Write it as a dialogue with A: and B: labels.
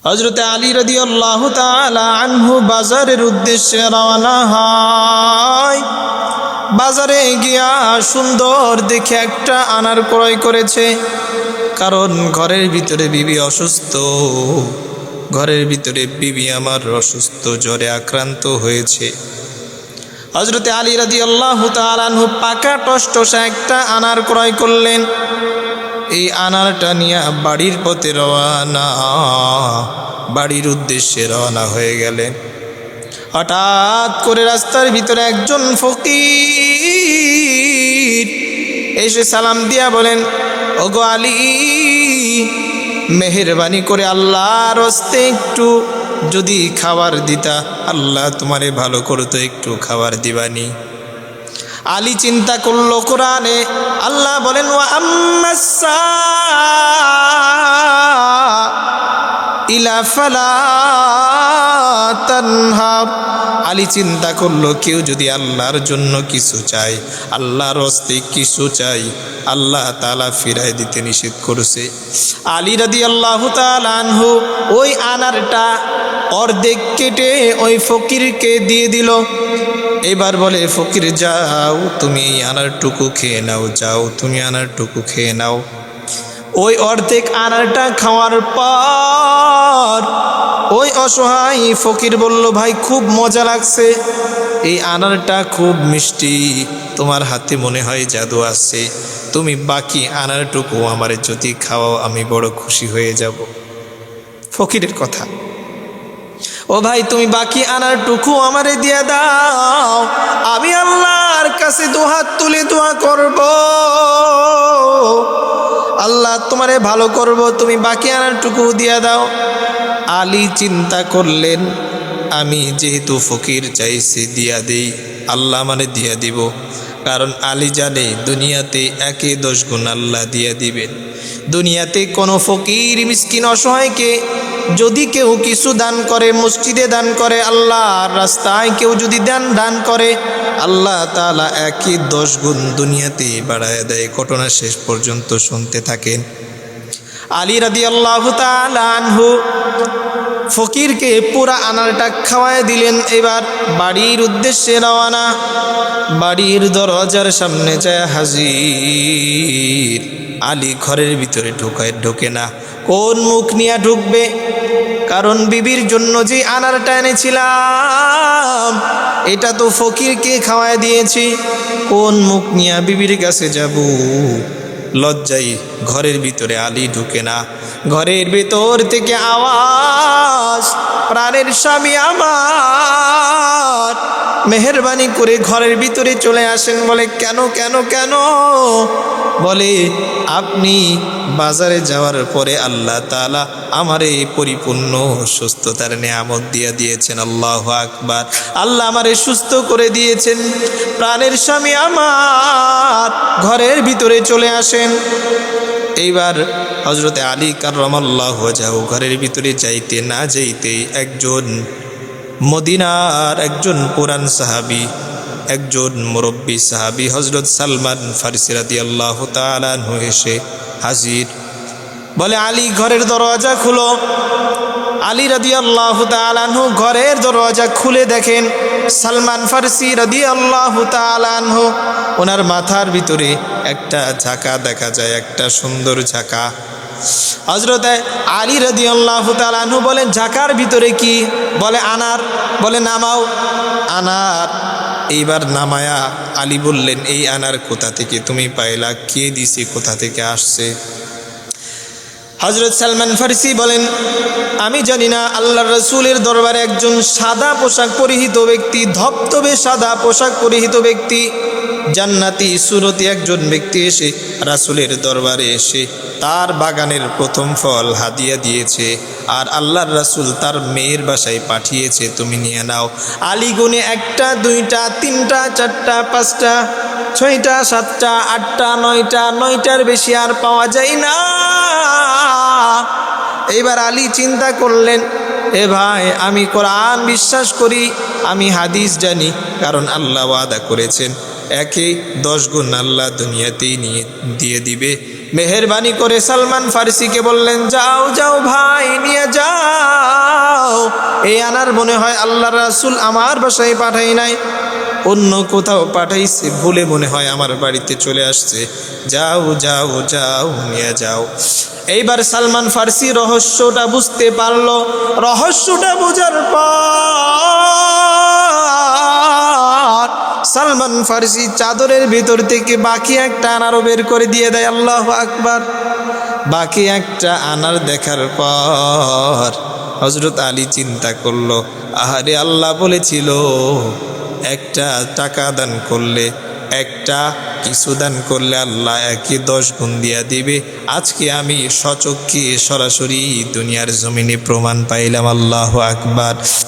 A: হযরতে আলী রাদিয়াল্লাহু তাআলা আনহু বাজারের উদ্দেশ্যে রওনা হয়। বাজারে গিয়া সুন্দর দেখে একটা আনার ক্রয় করেছে, কারণ ঘরের ভিতরে বিবি অসুস্থ। ঘরের ভিতরে বিবি আমার অসুস্থ, জ্বরে আক্রান্ত হয়েছে। হযরতে আলী রাদিয়াল্লাহু তাআলা আনহু পাকা টসটসা একটা আনার ক্রয় করলেন। এই আনারটা নিয়ে বাড়ির পথে রওনা, বাড়ির উদ্দেশ্যে রওনা হয়ে গেলেন। হঠাৎ করে রাস্তার ভিতরে একজন ফকির এসে সালাম দিয়া বলেন, ওগো আলী, মেহেরবানি করে আল্লাহর হস্তে একটু যদি খাবার দিতা, আল্লাহ তোমারে ভালো করতো, একটু খাবার দিবানি। আলী চিন্তা করল, কোরআনে আল্লাহ বলেন, ওয়া আম্মাসসা ইলা ফালা তানহার। আলী চিন্তা করলো, কেউ যদি আল্লাহর জন্য কিছু চায়, আল্লাহর হস্তে কিছু চাই, আল্লাহ তাআলা ফিরায় দিতে নিষেধ করেছে। আলী রাদিয়াল্লাহু তাআলা আনহু ওই আনারটা অর্ধেক কেটে ওই ফকিরকে দিয়ে দিল। এবার বলে, ফকির যাও, তুমি এই আনারটুকু খেয়ে নাও, যাও তুমি আনারটুকু খেয়ে নাও। ওই অর্ধেক আনারটা খাওয়ার পর ওই অসহায় ফকির বলল, ভাই খুব মজা লাগছে, এই আনারটা খুব মিষ্টি, তোমার হাতে মনে হয় জাদু আছে, তুমি বাকি আনারটুকু আমারে যদি খাওয়াও আমি বড় খুশি হয়ে যাব। ফকিরের কথা, ও ভাই তুমি বাকি আনারটুকু আমারে দিয়ে দাও, আমি আল্লাহর কাছে দুহাত তুলে দোয়া করব, আল্লাহ তোমারে ভালো করব, তুমি বাকি আনারটুকু দিয়ে দাও। আলী চিন্তা করলেন, আমি যেহেতু ফকির চাইছি দিয়া দেই, আল্লাহ মানে দিয়া দিব, কারণ আলী জানে দুনিয়াতে 10 গুণ আল্লাহ দিয়া দিবেন। দুনিয়াতে কোনো ফকির মিসকিন অসহায়কে যদি কেউ কিছু দান করে, মসজিদে দান করে, আল্লাহর রাস্তায় কেউ যদি দান করে, আল্লাহ তাআলা 10 গুণ দুনিয়াতে বাড়ায় দেয়। ঘটনা শেষ পর্যন্ত শুনতে থাকেন। আলী রাদিয়াল্লাহু তাআলা আনহু ফকিরকে পুরা আনারটা খাওয়ায় দিলেন। এবার বাড়ির উদ্দেশ্যে রওনা। বাড়ির দরজার সামনে যায় হাজির। আলী ঘরের ভিতরে ঢোকে না, কোন মুখ নিয়ে ঢুকবে? কারণ বিবির জন্য যে আনারটা এনেছিলাম এটা তো ফকিরকে খাওয়ায় দিয়েছি, কোন মুখ নিয়ে বিবির কাছে যাব? লজ্জায় ঘরের ভিতরে আলী ঢুকে না। ঘরের ভেতর থেকে আওয়াজ, প্রাণের স্বামী আমার, মেহেরবানি করে ঘরের ভিতরে চলে আসেন। বলে, কেন কেন কেন? বলে, আপনি বাজারে যাওয়ার পরে আল্লাহ তাআলা আমারে পরিপূর্ণ সুস্থতার নিয়ামত দিয়ে দিয়েছেন। আল্লাহু আকবার। আল্লাহ আমারে সুস্থ করে দিয়েছেন। প্রাণের স্বামী আমার, ঘরের ভিতরে চলে আসেন। এইবার হযরতে আলী কাররামাল্লাহু ওয়াজহাহু ঘরের ভিতরে যাইতে না যাইতেই একজন মদিনার একজন পুরান সাহাবী, একজন মুরব্বী সাহাবী হযরত সালমান ফারসি রাদিয়াল্লাহু তাআলা আনহু এসে হাজির। বলে, আলী ঘরের দরজা খুলো। আলী রাদিয়াল্লাহু তাআলা আনহু ঘরের দরজা খুলে দেখেন সালমান ফারসি রাদিয়াল্লাহু তাআলা আনহু, ওনার মাথার ভিতরে একটা ঝাঁকা দেখা যায়, একটা সুন্দর ঝাঁকা। হযরত আলী রাদিয়াল্লাহু তাআলা আনহু বলেন, ঝাঁকার ভিতরে কি? বলে, আনার। বলে, নামাও আনার। এইবার নামায়া আলী বললেন, এই আনার কোথা থেকে তুমি পাইলা? কে দিছে? কোথা থেকে আসছে? হযরত সালমান ফারসি বলেন, আমি জানি না। আল্লাহর রাসূলের দরবারে একজন সাদা পোশাক পরিহিত ব্যক্তি, ধবধবে সাদা পোশাক পরিহিত ব্যক্তি, জান্নাতি সুরতি একজন ব্যক্তি এসে রাসূলের দরবারে এসে তার বাগানের প্রথম ফল হাদিয়া দিয়েছে, আর আল্লাহর রাসূল তার মেয়ের বাসায় পাঠিয়েছে, তুমি নিয়ে নাও। আলী গুনে 1টা 2টা 3টা 4টা 5টা 6টা 7টা 8টা 9টা, 9টার বেশি আর পাওয়া যায় না। এবার আলী চিন্তা করলেন, এ ভাই, আমি কোরআন বিশ্বাস করি, আমি হাদিস জানি, কারণ আল্লাহ ওয়াদা করেছেন 10 গুণ আল্লাহ দুনিয়াতেই দিয়ে দিবে। মেহেরবানি করে সালমান ফারসিকে বললেন, যাও যাও ভাই, নিয়ে যাও। এই আনার মনে হয় আল্লাহর রাসূল আমার বাসায় পাঠাই নাই, অন্য কোথাও পাঠাইছে, ভুলে মনে হয় আমার বাড়িতে চলে আসছে। যাও যাও যাও, নিয়ে যাও। এইবার সালমান ফার্সি রহস্যটা বুঝতে পারলো। রহস্যটা বোঝার পর সালমান ফার্সি চাদরের ভিতর থেকে বাকি একটা আনারও বের করে দিয়ে দেয়। আল্লাহু আকবার। বাকি একটা আনার দেখার পর হযরত আলী চিন্তা করলো, আহারে, আল্লাহ বলেছিল একটা টাকা দান করলে, একটা কিছু দান করলে আল্লাহ একে 10 গুণ দিয়া দিবে। আজকে আমি স্বচক্ষে সরাসরি দুনিয়ার জমিনে প্রমাণ পাইলাম। আল্লাহু আকবার।